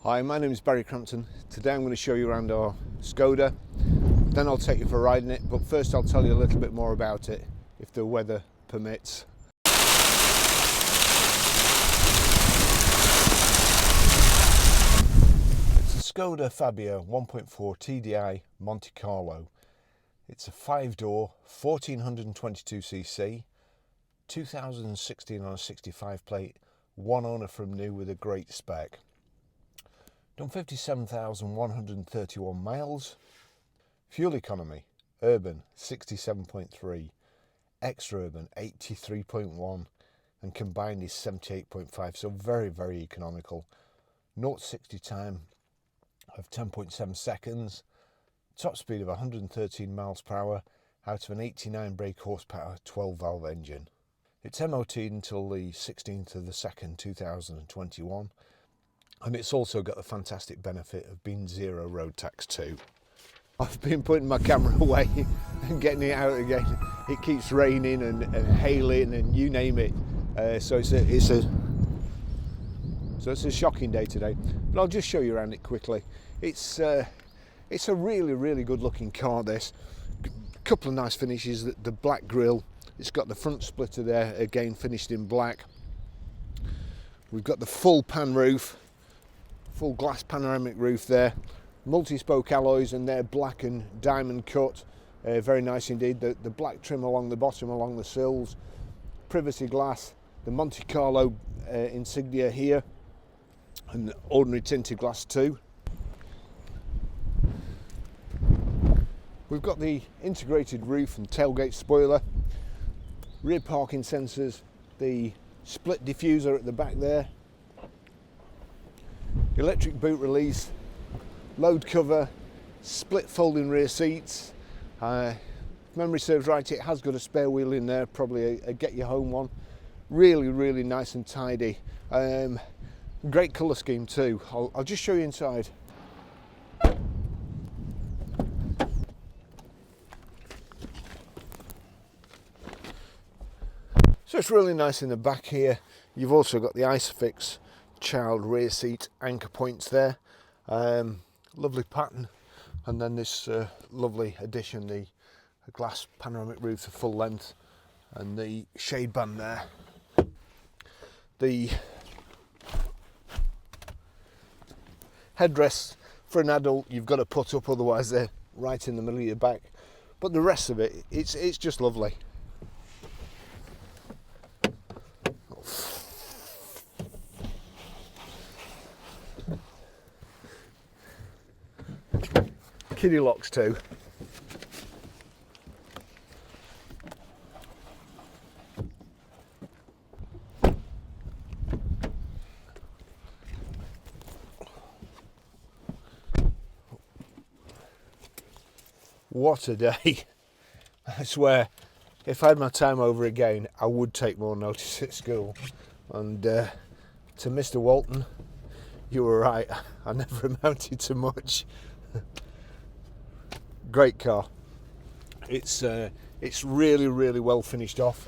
Hi, my name is Barry Crampton. Today I'm going to show you around our SKODA, then I'll take you for a ride in it, but first I'll tell you a little bit more about it, if the weather permits. It's a SKODA Fabia 1.4 TDI Monte Carlo. It's a 5-door, 1422cc, 2016 on a 65 plate, one owner from new with a great spec. Done 57,131 miles. Fuel economy, urban 67.3, extra urban 83.1, and combined is 78.5, so very, very economical. 0-60 time of 10.7 seconds, top speed of 113 miles per hour out of an 89 brake horsepower 12 valve engine. It's MOT'd until the 16th of the 2nd 2021, and it's also got the fantastic benefit of being zero road tax too. I've been putting my camera away and getting it out again. It keeps raining and hailing and you name it, so it's a shocking day today, but I'll just show you around it quickly. It's a really, really good looking car, this. Couple of nice finishes, the black grille, it's got the front splitter there, again finished in black. We've got the full pan roof, full glass panoramic roof there, multi-spoke alloys, and they're black and diamond cut, very nice indeed. The black trim along the bottom, along the sills, privacy glass, the Monte Carlo insignia here, and ordinary tinted glass too. We've got the integrated roof and tailgate spoiler, rear parking sensors, the split diffuser at the back there, electric boot release, load cover, split folding rear seats. If memory serves right, it has got a spare wheel in there, probably a get you home one. Really, really nice and tidy. Great colour scheme too. I'll just show you inside. So it's really nice in the back here. You've also got the Isofix child rear seat anchor points there. Lovely pattern, and then this lovely addition, the glass panoramic roof of full length, and the shade band there. The headrests for an adult you've got to put up, otherwise they're right in the middle of your back, but the rest of it, it's just lovely. Kiddie locks too. What a day. I swear, if I had my time over again, I would take more notice at school. And to Mr. Walton, you were right, I never amounted to much. Great car. It's really, really well finished off.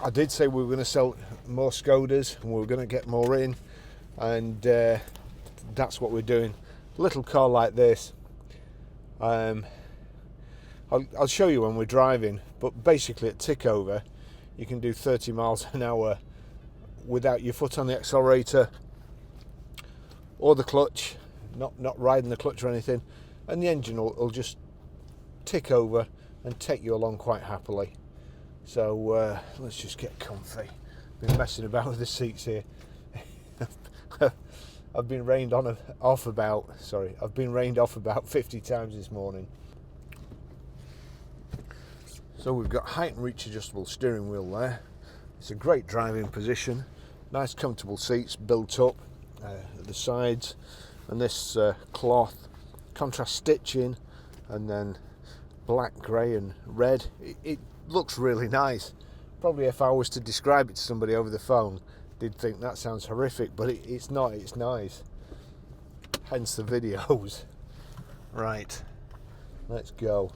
I did say we were going to sell more SKODAs and we were going to get more in, and that's what we're doing. A little car like this, I'll show you when we're driving, but basically at tick over you can do 30 miles an hour without your foot on the accelerator or the clutch, not riding the clutch or anything, and the engine will just tick over and take you along quite happily. So let's just get comfy. Been messing about with the seats here. I've been rained off about 50 times this morning. So we've got height and reach adjustable steering wheel there. It's a great driving position. Nice comfortable seats built up at the sides, and this cloth contrast stitching, and then black, grey and red. It looks really nice. Probably if I was to describe it to somebody over the phone, they'd think that sounds horrific, but it's not, it's nice. Hence the videos. Right, let's go.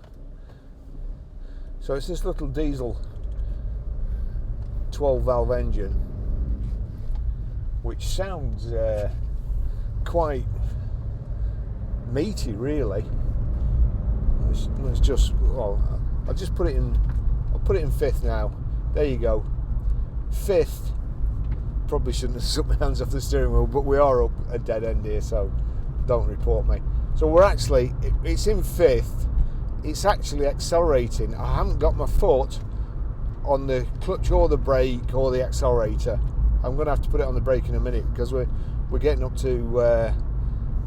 So it's this little diesel 12 valve engine, which sounds quite meaty, really. Let's just, well, I'll just put it in. I'll put it in fifth now. There you go. Fifth. Probably shouldn't have took my hands off the steering wheel, but we are up a dead end here, so don't report me. So we're actually, it's in fifth. It's actually accelerating. I haven't got my foot on the clutch or the brake or the accelerator. I'm going to have to put it on the brake in a minute because we're getting up to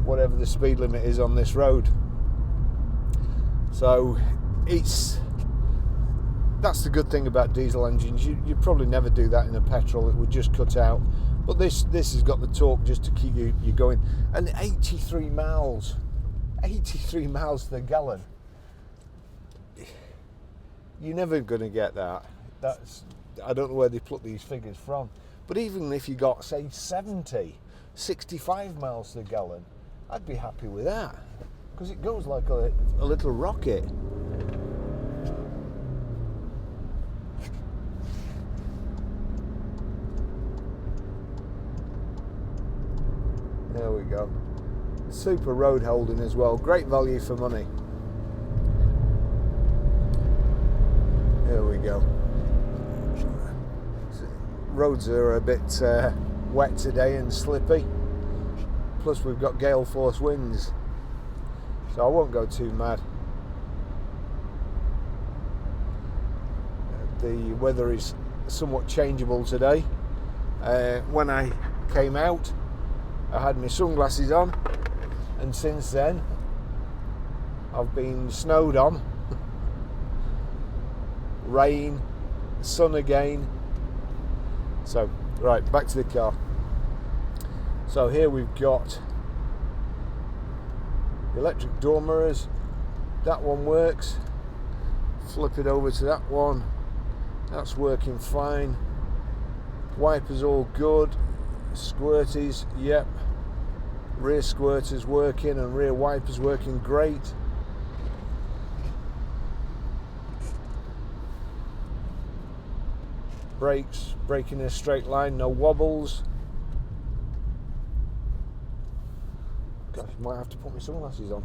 whatever the speed limit is on this road. So that's the good thing about diesel engines. You'd probably never do that in a petrol. It would just cut out. But this has got the torque just to keep you going. And 83 miles to the gallon. You're never going to get that. I don't know where they pluck these figures from. But even if you got, say, 65 miles to the gallon, I'd be happy with that. Because it goes like a little rocket. There we go. Super road holding as well. Great value for money. There we go. Roads are a bit wet today and slippy. Plus we've got gale force winds. So I won't go too mad. The weather is somewhat changeable today. When I came out, I had my sunglasses on, and since then I've been snowed on. Rain, sun again. So, right, back to the car. So here we've got electric door mirrors. That one works. Flip it over to that one. That's working fine. Wipers all good. Squirties, yep. Rear squirters working and rear wipers working great. Brakes, braking in a straight line, no wobbles. Gosh, might have to put my sunglasses on.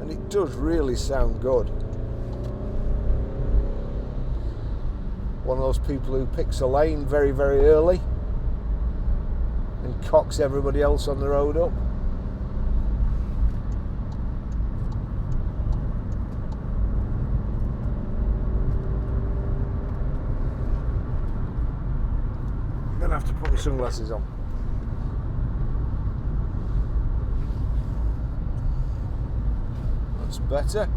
And it does really sound good. One of those people who picks a lane very, very early and cocks everybody else on the road up. I'm gonna have to put my sunglasses on. That's better.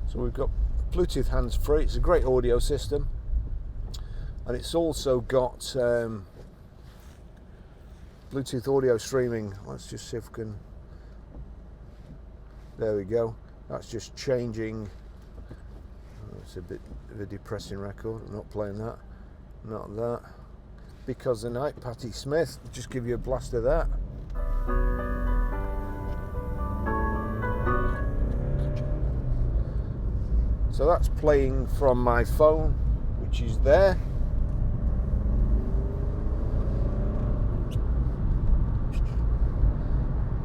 So we've got Bluetooth hands-free. It's a great audio system, and it's also got Bluetooth audio streaming. Let's just see if we can. There we go. That's just changing. It's a bit of a depressing record. I'm not playing that. Not that. Because the night, Patti Smith. Just give you a blast of that. So that's playing from my phone, which is there.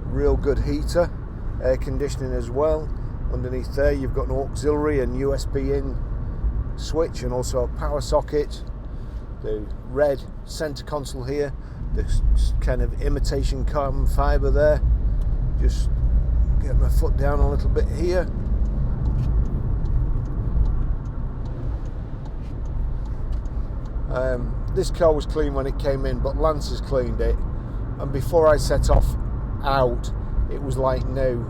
Real good heater, air conditioning as well. Underneath there you've got an auxiliary and USB in switch and also a power socket. The red center console here, this kind of imitation carbon fiber there. Just get my foot down a little bit here. This car was clean when it came in, but Lance has cleaned it, and before I set off out it was like new.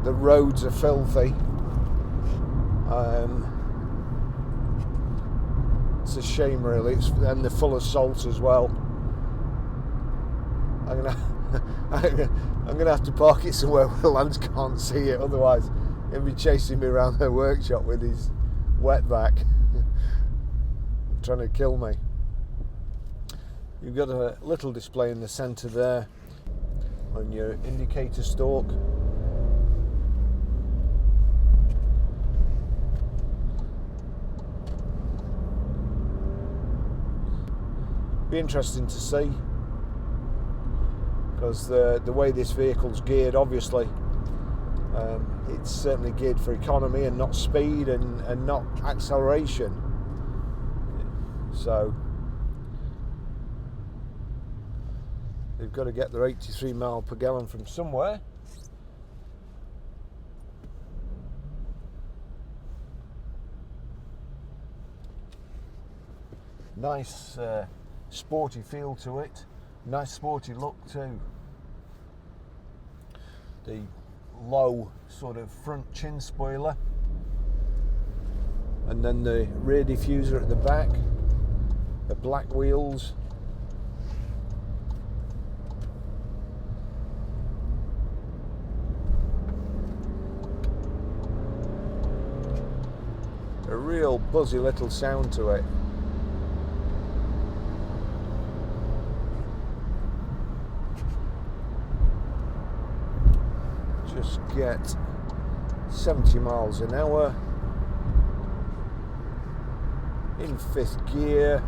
The roads are filthy. It's a shame really, and they're full of salt as well. I'm gonna have to park it somewhere where Lance can't see it, otherwise he'll be chasing me around the workshop with his wetback. Trying to kill me. You've got a little display in the centre there. on your indicator stalk. Be interesting to see, because the way this vehicle's geared, obviously it's certainly geared for economy and not speed and not acceleration. So they've got to get their 83 mile per gallon from somewhere. Nice sporty feel to it, nice sporty look too. The low sort of front chin spoiler, and then the rear diffuser at the back, the black wheels. A real buzzy little sound to it. Just get 70 miles an hour in 5th gear.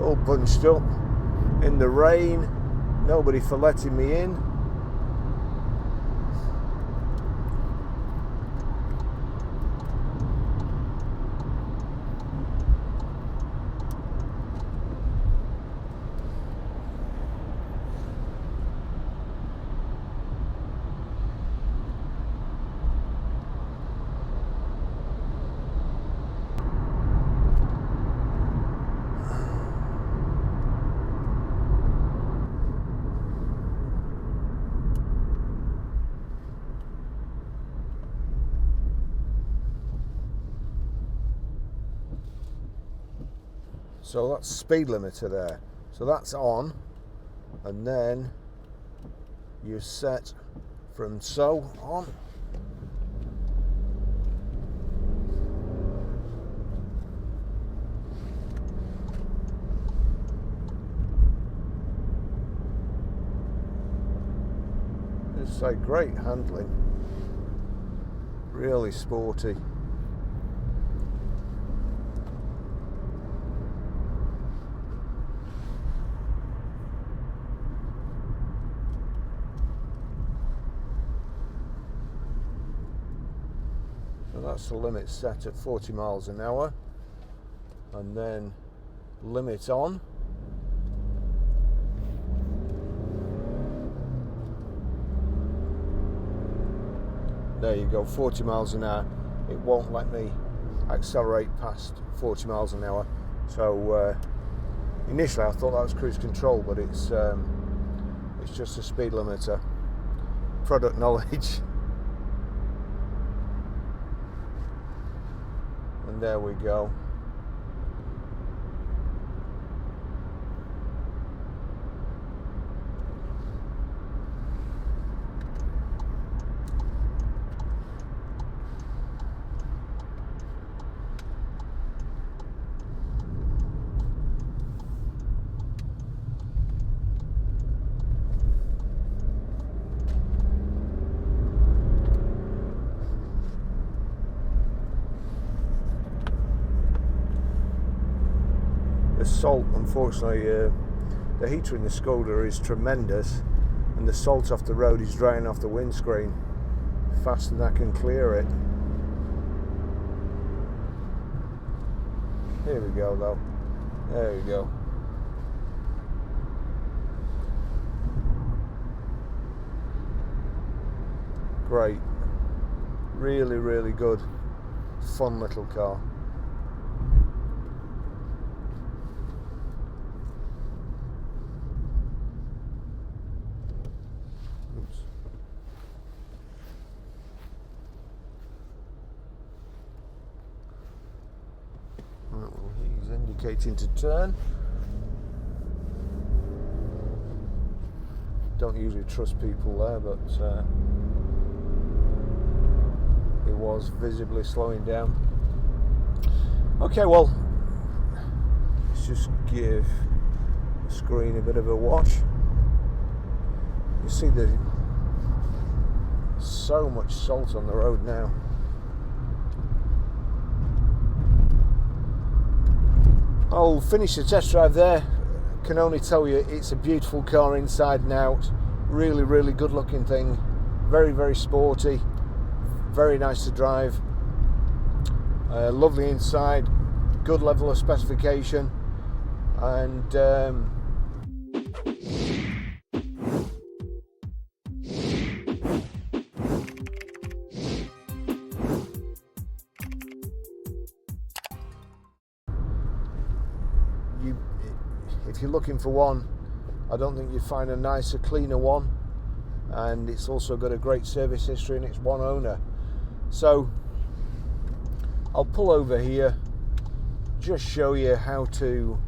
All bunched up in the rain, nobody for letting me in. So that's speed limiter there. So that's on, and then you set from so on. It's like great handling, really sporty. That's the limit set at 40 miles an hour, and then limit on. There you go, 40 miles an hour. It won't let me accelerate past 40 miles an hour. So initially I thought that was cruise control, but it's just a speed limiter. Product knowledge. And there we go. The salt, unfortunately, the heater in the SKODA is tremendous, and the salt off the road is drying off the windscreen faster than I can clear it. Here we go though. There we go. Great. Really, really good. Fun little car. Oops. Right, well, he's indicating to turn. Don't usually trust people there, but it was visibly slowing down. Okay, well, let's just give the screen a bit of a wash. You see there's so much salt on the road now. I'll finish the test drive there. Can only tell you it's a beautiful car inside and out. Really, really good looking thing. Very, very sporty. Very nice to drive. Lovely inside. Good level of specification. And if you're looking for one, I don't think you'd find a nicer, cleaner one. And it's also got a great service history, and it's one owner. So I'll pull over here, just show you how to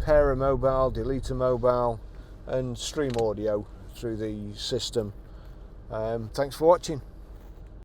pair a mobile, delete a mobile, and stream audio through the system. Thanks for watching.